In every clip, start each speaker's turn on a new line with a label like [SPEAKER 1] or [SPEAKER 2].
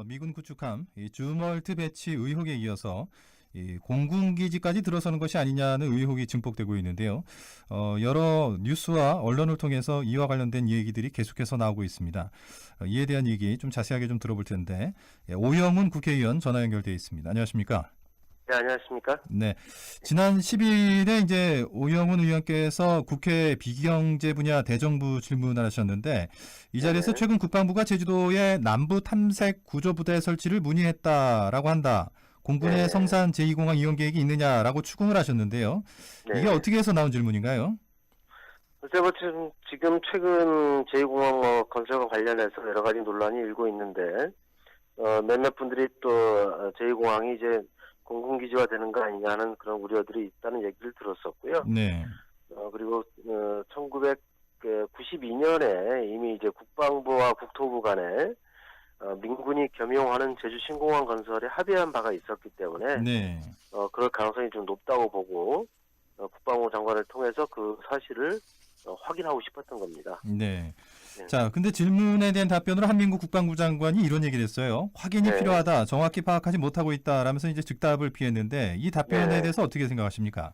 [SPEAKER 1] 미군 구축함 이 주멀트 배치 의혹에 이어서 이 공군기지까지 들어서는 것이 아니냐는 의혹이 증폭되고 있는데요. 여러 뉴스와 언론을 통해서 이와 관련된 얘기들이 계속해서 나오고 있습니다. 이에 대한 얘기 좀 자세하게 좀 들어볼 텐데 오영훈 국회의원 전화 연결되어 있습니다. 안녕하십니까?
[SPEAKER 2] 네, 안녕하십니까?
[SPEAKER 1] 네. 지난 10일에 이제 오영훈 의원께서 국회 비경제 분야 대정부 질문을 하셨는데 이 자리에서
[SPEAKER 2] 네.
[SPEAKER 1] 최근 국방부가 제주도에 남부 탐색 구조부대 설치를 문의했다라고 한다. 공군의
[SPEAKER 2] 네.
[SPEAKER 1] 성산 제2공항 이용 계획이 있느냐라고 추궁을 하셨는데요.
[SPEAKER 2] 네.
[SPEAKER 1] 이게 어떻게 해서 나온 질문인가요?
[SPEAKER 2] 글쎄, 지금 최근 제2공항 건설과 관련해서 여러 가지 논란이 일고 있는데, 몇몇 분들이 또 제2공항이 이제 공군기지화 되는 거 아니냐는 그런 우려들이 있다는 얘기를 들었었고요.
[SPEAKER 1] 네.
[SPEAKER 2] 그리고 1992년에 이미 이제 국방부와 국토부 간에 민군이 겸용하는 제주 신공항 건설에 합의한 바가 있었기 때문에
[SPEAKER 1] 네.
[SPEAKER 2] 그럴 가능성이 좀 높다고 보고 국방부 장관을 통해서 그 사실을 확인하고 싶었던 겁니다.
[SPEAKER 1] 네.
[SPEAKER 2] 네.
[SPEAKER 1] 자, 근데 질문에 대한 답변으로 한민국 국방부 장관이 이런 얘기를 했어요. 확인이
[SPEAKER 2] 네.
[SPEAKER 1] 필요하다. 정확히 파악하지 못하고 있다라면서 이제 즉답을 피했는데 이 답변에
[SPEAKER 2] 네.
[SPEAKER 1] 대해서 어떻게 생각하십니까?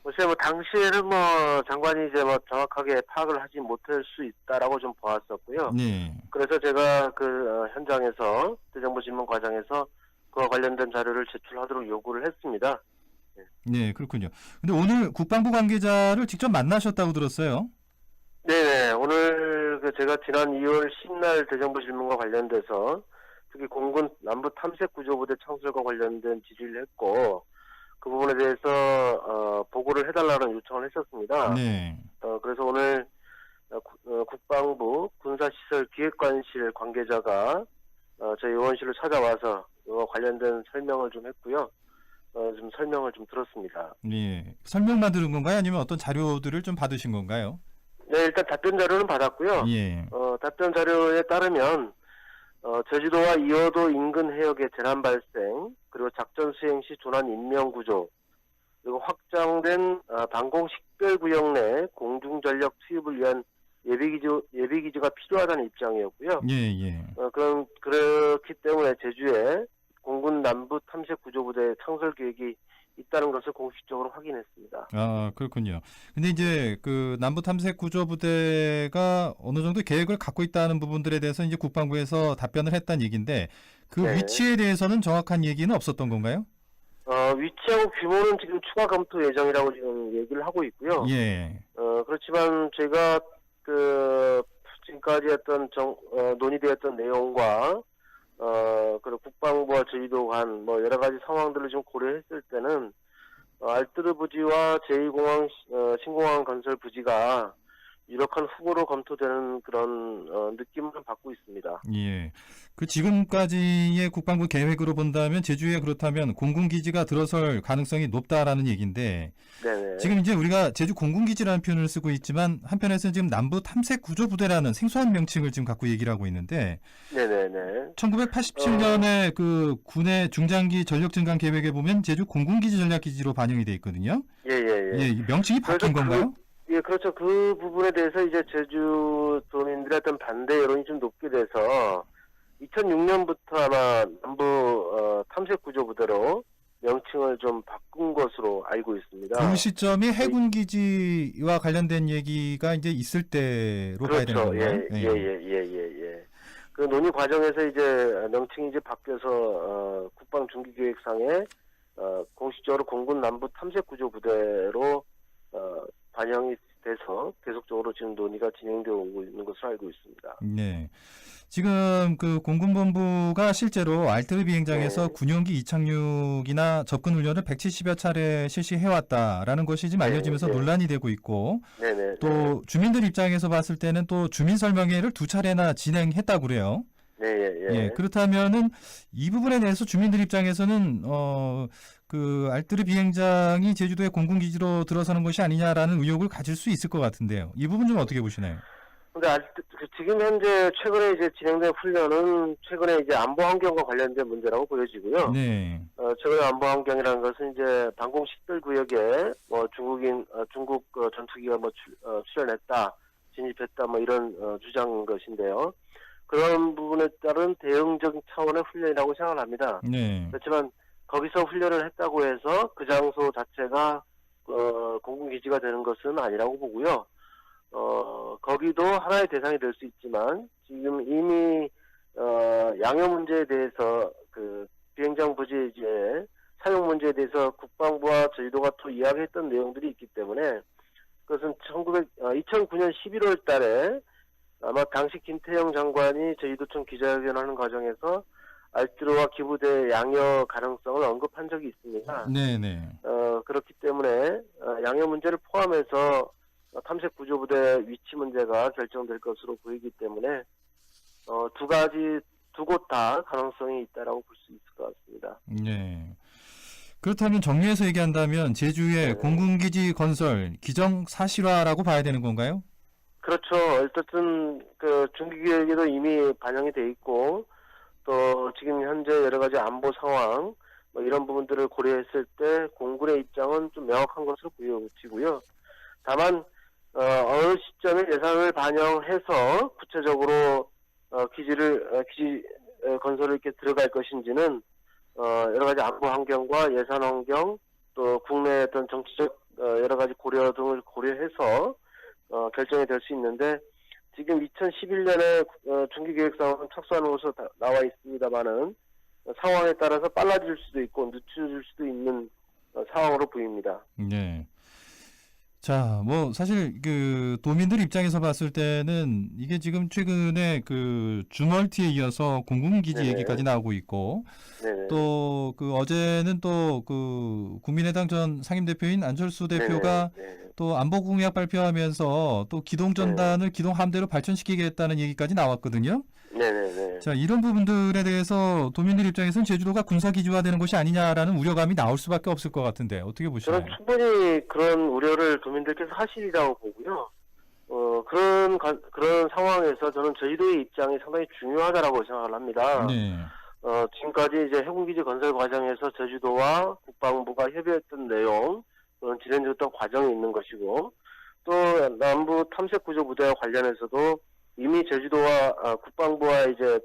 [SPEAKER 2] 글쎄 당시에는 장관이 이제 정확하게 파악을 하지 못할 수 있다라고 좀 보았었고요.
[SPEAKER 1] 네.
[SPEAKER 2] 그래서 제가 그 현장에서 대정부 질문 과정에서 그와 관련된 자료를 제출하도록 요구를 했습니다.
[SPEAKER 1] 네, 그렇군요. 근데 오늘 국방부 관계자를 직접 만나셨다고 들었어요.
[SPEAKER 2] 네네. 오늘 제가 지난 2월 10날 대정부 질문과 관련돼서 특히 공군 남부 탐색 구조부대 창설과 관련된 질의를 했고 그 부분에 대해서 보고를 해달라는 요청을 했었습니다.
[SPEAKER 1] 네.
[SPEAKER 2] 그래서 오늘 국방부 군사시설기획관실 관계자가 저희 의원실을 찾아와서 이와 관련된 설명을 좀 했고요. 좀 설명을 좀 들었습니다.
[SPEAKER 1] 네. 설명만 들은 건가요? 아니면 어떤 자료들을 좀 받으신 건가요?
[SPEAKER 2] 네, 일단 답변 자료는 받았고요.
[SPEAKER 1] 예.
[SPEAKER 2] 답변 자료에 따르면 제주도와 이호도 인근 해역의 재난 발생, 그리고 작전 수행 시 조난 인명 구조, 그리고 확장된 방공 식별 구역 내 공중 전력 투입을 위한 예비기지가 필요하다는 입장이었고요.
[SPEAKER 1] 예, 예.
[SPEAKER 2] 그렇기 때문에 제주에 공군 남부 탐색 구조부대 창설 계획이 있다는 것을 공식적으로 확인했습니다.
[SPEAKER 1] 아, 그렇군요. 근데 이제 그 남부 탐색 구조 부대가 어느 정도 계획을 갖고 있다는 부분들에 대해서 이제 국방부에서 답변을 했다는 얘기인데 그
[SPEAKER 2] 네.
[SPEAKER 1] 위치에 대해서는 정확한 얘기는 없었던 건가요?
[SPEAKER 2] 위치하고 규모는 지금 추가 검토 예정이라고 지금 얘기를 하고 있고요.
[SPEAKER 1] 예.
[SPEAKER 2] 그렇지만 제가 지금까지 했던 논의되었던 내용과 그리고 국방부와 저희도 간 여러 가지 상황들을 좀 고려했을 때는 알뜨르 부지와 제2공항 신공항 건설 부지가 유력한 후보로 검토되는 그런 느낌을 받고 있습니다.
[SPEAKER 1] 예. 그 지금까지의 국방부 계획으로 본다면 제주에 그렇다면 공군기지가 들어설 가능성이 높다라는 얘기인데
[SPEAKER 2] 네네.
[SPEAKER 1] 지금 이제 우리가 제주 공군기지라는 표현을 쓰고 있지만 한편에서는 지금 남부 탐색 구조부대라는 생소한 명칭을 지금 갖고 얘기를 하고 있는데
[SPEAKER 2] 네네네.
[SPEAKER 1] 1987년에 그 군의 중장기 전력 증강 계획에 보면 제주 공군기지 전략기지로 반영이 돼 있거든요.
[SPEAKER 2] 예예예.
[SPEAKER 1] 예, 이 명칭이 바뀐 건가요?
[SPEAKER 2] 예, 그렇죠. 그 부분에 대해서 이제 제주도민들의 어떤 반대 여론이 좀 높게 돼서 2006년부터 아마 남부 탐색 구조부대로 명칭을 좀 바꾼 것으로 알고 있습니다.
[SPEAKER 1] 그 시점이 해군기지와 관련된 얘기가 이제 있을 때로 봐야 되는
[SPEAKER 2] 그렇죠.
[SPEAKER 1] 건가요?
[SPEAKER 2] 예. 그 논의 과정에서 이제 명칭이 이제 바뀌어서 국방중기계획상에 공식적으로 공군 남부 탐색 구조부대로 반영이 돼서 계속적으로 지금 논의가 진행되어 오고 있는 것으로 알고 있습니다.
[SPEAKER 1] 네. 지금 그 공군본부가 실제로 알트르 비행장에서
[SPEAKER 2] 네.
[SPEAKER 1] 군용기 이착륙이나 접근 훈련을 170여 차례 실시해왔다라는 것이 지금 알려지면서
[SPEAKER 2] 네.
[SPEAKER 1] 논란이 되고 있고
[SPEAKER 2] 네네.
[SPEAKER 1] 또 주민들 입장에서 봤을 때는 또 주민 설명회를 2차례나 진행했다고 그래요. 예, 그렇다면은 이 부분에 대해서 주민들 입장에서는 그 알뜨르 비행장이 제주도의 공군기지로 들어서는 것이 아니냐라는 의혹을 가질 수 있을 것 같은데요. 이 부분 좀 어떻게 보시나요?
[SPEAKER 2] 근데 지금 현재 최근에 이제 진행된 훈련은 최근에 이제 안보 환경과 관련된 문제라고 보여지고요.
[SPEAKER 1] 네.
[SPEAKER 2] 최근의 안보 환경이라는 것은 이제 방공 식별 구역에 중국 전투기가 출현했다, 진입했다, 이런 주장인 것인데요. 그런 부분에 따른 대응적인 차원의 훈련이라고 생각을 합니다.
[SPEAKER 1] 네.
[SPEAKER 2] 그렇지만 거기서 훈련을 했다고 해서 그 장소 자체가 공군기지가 되는 것은 아니라고 보고요. 거기도 하나의 대상이 될 수 있지만 지금 이미 양형 문제에 대해서 그 비행장 부재지의 사용 문제에 대해서 국방부와 제주도가 또 이야기했던 내용들이 있기 때문에 그것은 2009년 11월 달에 아마 당시 김태형 장관이 제주도청 기자회견하는 과정에서 알트로와 기부대 양형 가능성을 언급한 적이 있습니다.
[SPEAKER 1] 네네.
[SPEAKER 2] 그렇기 때문에 양형 문제를 포함해서 탐색 구조부대 위치 문제가 결정될 것으로 보이기 때문에 두 곳 다 가능성이 있다라고 볼 수 있을 것 같습니다.
[SPEAKER 1] 네. 그렇다면 정리해서 얘기한다면 제주의
[SPEAKER 2] 네.
[SPEAKER 1] 공군기지 건설 기정사실화라고 봐야 되는 건가요?
[SPEAKER 2] 그렇죠. 어쨌든 그 중기계획에도 이미 반영이 돼 있고 또 지금 현재 여러 가지 안보 상황 뭐 이런 부분들을 고려했을 때 공군의 입장은 좀 명확한 것으로 보여지고요. 다만 어느 시점에 예산을 반영해서 구체적으로 기지 건설을 이렇게 들어갈 것인지는 여러 가지 안보 환경과 예산 환경 또 국내 어떤 정치적 여러 가지 고려 등을 고려해서 결정이 될 수 있는데 지금 2011년에 중기계획상은 착수하는 것으로 나와 있습니다만은 상황에 따라서 빨라질 수도 있고 늦춰질 수도 있는 상황으로 보입니다.
[SPEAKER 1] 네. 자, 뭐 사실 그 도민들 입장에서 봤을 때는 이게 지금 최근에 그 주멀티에 이어서 공군기지
[SPEAKER 2] 네네.
[SPEAKER 1] 얘기까지 나오고 있고
[SPEAKER 2] 네네.
[SPEAKER 1] 또 그 어제는 또 그 국민의당 전 상임대표인 안철수 대표가
[SPEAKER 2] 네네.
[SPEAKER 1] 또 안보 공약 발표하면서 또 기동전단을 기동함대로 발전시키겠다는 얘기까지 나왔거든요.
[SPEAKER 2] 네네네.
[SPEAKER 1] 자, 이런 부분들에 대해서 도민들 입장에서는 제주도가 군사기지화되는 것이 아니냐라는 우려감이 나올 수밖에 없을 것 같은데 어떻게 보시나요?
[SPEAKER 2] 저는 충분히 그런 우려를 도민들께서 하시리라고 보고요. 그런 상황에서 저는 저희도의 입장이 상당히 중요하다라고 생각을 합니다.
[SPEAKER 1] 네.
[SPEAKER 2] 지금까지 이제 해군기지 건설 과정에서 제주도와 국방부가 협의했던 내용, 그런 진행됐던 과정이 있는 것이고, 또 남부 탐색 구조 부대와 관련해서도 이미 제주도와 국방부와 이제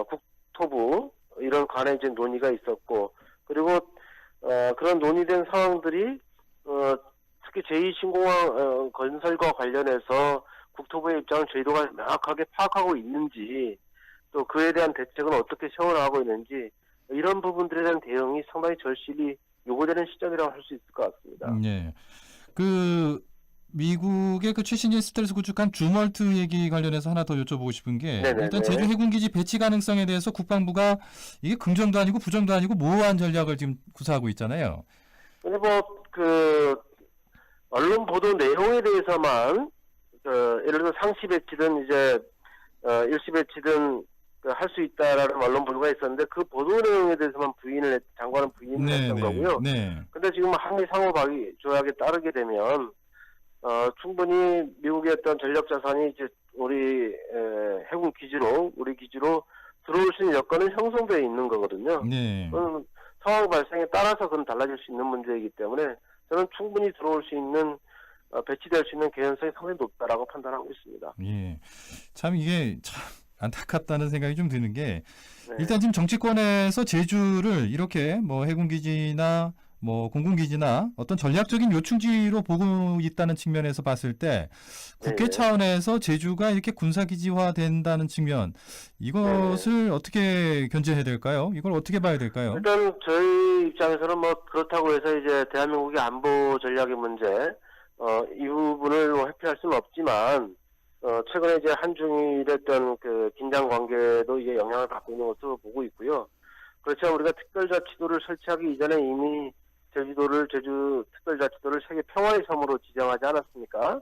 [SPEAKER 2] 국토부 이런 간에 이제 논의가 있었고, 그리고 그런 논의된 상황들이 특히 제2신공항 건설과 관련해서 국토부의 입장을 제주도가 명확하게 파악하고 있는지 또 그에 대한 대책은 어떻게 세워나가고 있는지 이런 부분들에 대한 대응이 상당히 절실히 요구되는 시점이라고 할 수 있을 것 같습니다.
[SPEAKER 1] 네. 그 미국의 그 최신의 스텔스 구축한 주멀트 얘기 관련해서 하나 더 여쭤보고 싶은 게
[SPEAKER 2] 네네네.
[SPEAKER 1] 일단 제주 해군기지 배치 가능성에 대해서 국방부가 이게 긍정도 아니고 부정도 아니고 모호한 전략을 지금 구사하고 있잖아요.
[SPEAKER 2] 근데 언론 보도 내용에 대해서만 예를 들어 상시 배치든 이제 일시 배치든 할 수 있다라는 언론 보도가 있었는데 그 보도 내용에 대해서만 장관은 부인을 했던 거고요.
[SPEAKER 1] 네.
[SPEAKER 2] 근데 지금 한미 상호 조약에 따르게 되면 충분히 미국의 어떤 전력 자산이 이제 우리 해군 기지로 우리 기지로 들어올 수 있는 여건은 형성되어 있는 거거든요.
[SPEAKER 1] 네.
[SPEAKER 2] 상황 발생에 따라서 그건 달라질 수 있는 문제이기 때문에 저는 충분히 들어올 수 있는 배치될 수 있는 개연성이 상당히 높다라고 판단하고 있습니다.
[SPEAKER 1] 예. 참 이게 참 안타깝다는 생각이 좀 드는 게
[SPEAKER 2] 네.
[SPEAKER 1] 일단 지금 정치권에서 제주를 이렇게 뭐 해군기지나 뭐 공군기지나 어떤 전략적인 요충지로 보고 있다는 측면에서 봤을 때 국회
[SPEAKER 2] 네.
[SPEAKER 1] 차원에서 제주가 이렇게 군사기지화 된다는 측면 이것을 어떻게 견제해야 될까요? 이걸 어떻게 봐야 될까요?
[SPEAKER 2] 일단 저희 입장에서는 그렇다고 해서 이제 대한민국의 안보 전략의 문제 이 부분을 회피할 수는 없지만 최근에 이제 한중일의 어떤 그 긴장 관계도 이제 영향을 받고 있는 것으로 보고 있고요. 그렇지만 우리가 특별자치도를 설치하기 이전에 이미 제주 특별자치도를 세계 평화의 섬으로 지정하지 않았습니까?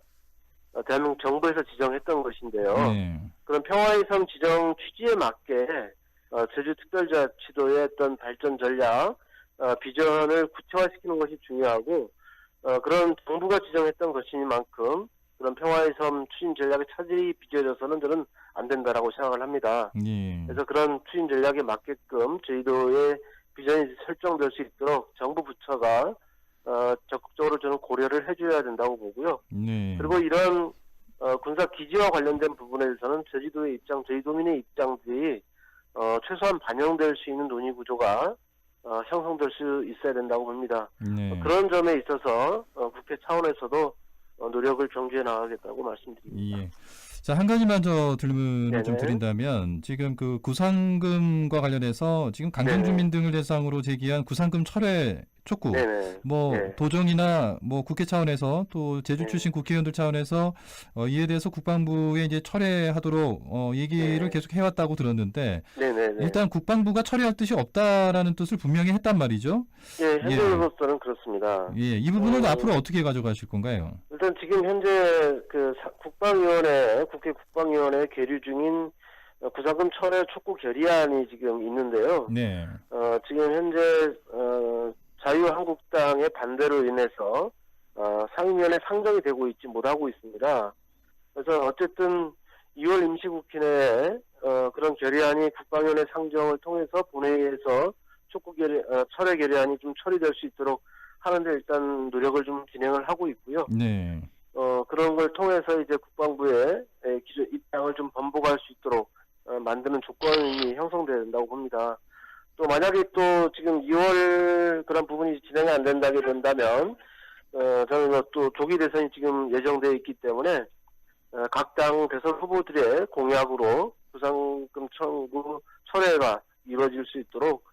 [SPEAKER 2] 대한민국 정부에서 지정했던 것인데요.
[SPEAKER 1] 네.
[SPEAKER 2] 그런 평화의 섬 지정 취지에 맞게 제주 특별자치도의 어떤 발전 전략, 비전을 구체화시키는 것이 중요하고 그런 정부가 지정했던 것이니만큼 그런 평화의 섬 추진 전략의 차질이 빚어져서는 저는 안 된다라고 생각을 합니다.
[SPEAKER 1] 예.
[SPEAKER 2] 그래서 그런 추진 전략에 맞게끔 제주도의 비전이 설정될 수 있도록 정부 부처가 적극적으로 저는 고려를 해줘야 된다고 보고요.
[SPEAKER 1] 네.
[SPEAKER 2] 그리고 이런 군사 기지와 관련된 부분에 대해서는 제주도의 입장, 제주도민의 입장들이 최소한 반영될 수 있는 논의 구조가 형성될 수 있어야 된다고 봅니다.
[SPEAKER 1] 네.
[SPEAKER 2] 그런 점에 있어서 국회 차원에서도 노력을 경주해 나가겠다고 말씀드립니다.
[SPEAKER 1] 예. 자, 한 가지만 저 질문을 좀
[SPEAKER 2] 네네.
[SPEAKER 1] 드린다면 지금 그 구상금과 관련해서 지금 강정주민 등을 대상으로 제기한 구상금 철회 촉구
[SPEAKER 2] 네네.
[SPEAKER 1] 뭐
[SPEAKER 2] 네.
[SPEAKER 1] 도정이나 뭐 국회 차원에서 또 제주
[SPEAKER 2] 네.
[SPEAKER 1] 출신 국회의원들 차원에서 이에 대해서 국방부에 이제 철회하도록 얘기를
[SPEAKER 2] 네.
[SPEAKER 1] 계속 해왔다고 들었는데
[SPEAKER 2] 네네네.
[SPEAKER 1] 일단 국방부가 철회할 뜻이 없다라는 뜻을 분명히 했단 말이죠.
[SPEAKER 2] 예, 현재로서는 그렇습니다.
[SPEAKER 1] 예, 이 부분은
[SPEAKER 2] 어,
[SPEAKER 1] 앞으로 어떻게 가져가실 건가요?
[SPEAKER 2] 일단 지금 현재 국방위원회, 국회 국방위원회 계류 중인 구상금 철회 촉구 결의안이 지금 있는데요.
[SPEAKER 1] 네,
[SPEAKER 2] 지금 현재 자유한국당의 반대로 인해서 상임위원회 상정이 되고 있지 못하고 있습니다. 그래서 어쨌든 2월 임시국회 내에 그런 결의안이 국방위원회 상정을 통해서 본회의에서 철회 결의안이 좀 처리될 수 있도록 하는데 일단 노력을 좀 진행을 하고 있고요.
[SPEAKER 1] 네,
[SPEAKER 2] 그런 걸 통해서 이제 국방부의 기존 입장을 좀 번복할 수 있도록 만드는 조건이 형성돼야 된다고 봅니다. 또 만약에 또 지금 2월 그런 부분이 진행이 안 된다게 된다면 저는 또 조기 대선이 지금 예정되어 있기 때문에 각 당 대선 후보들의 공약으로 구상금 청구 철회가 이루어질 수 있도록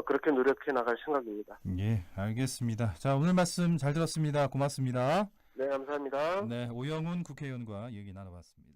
[SPEAKER 2] 그렇게 노력해 나갈 생각입니다.
[SPEAKER 1] 예, 알겠습니다. 자, 오늘 말씀 잘 들었습니다. 고맙습니다.
[SPEAKER 2] 네, 감사합니다.
[SPEAKER 1] 네, 오영훈 국회의원과 얘기 나눠봤습니다.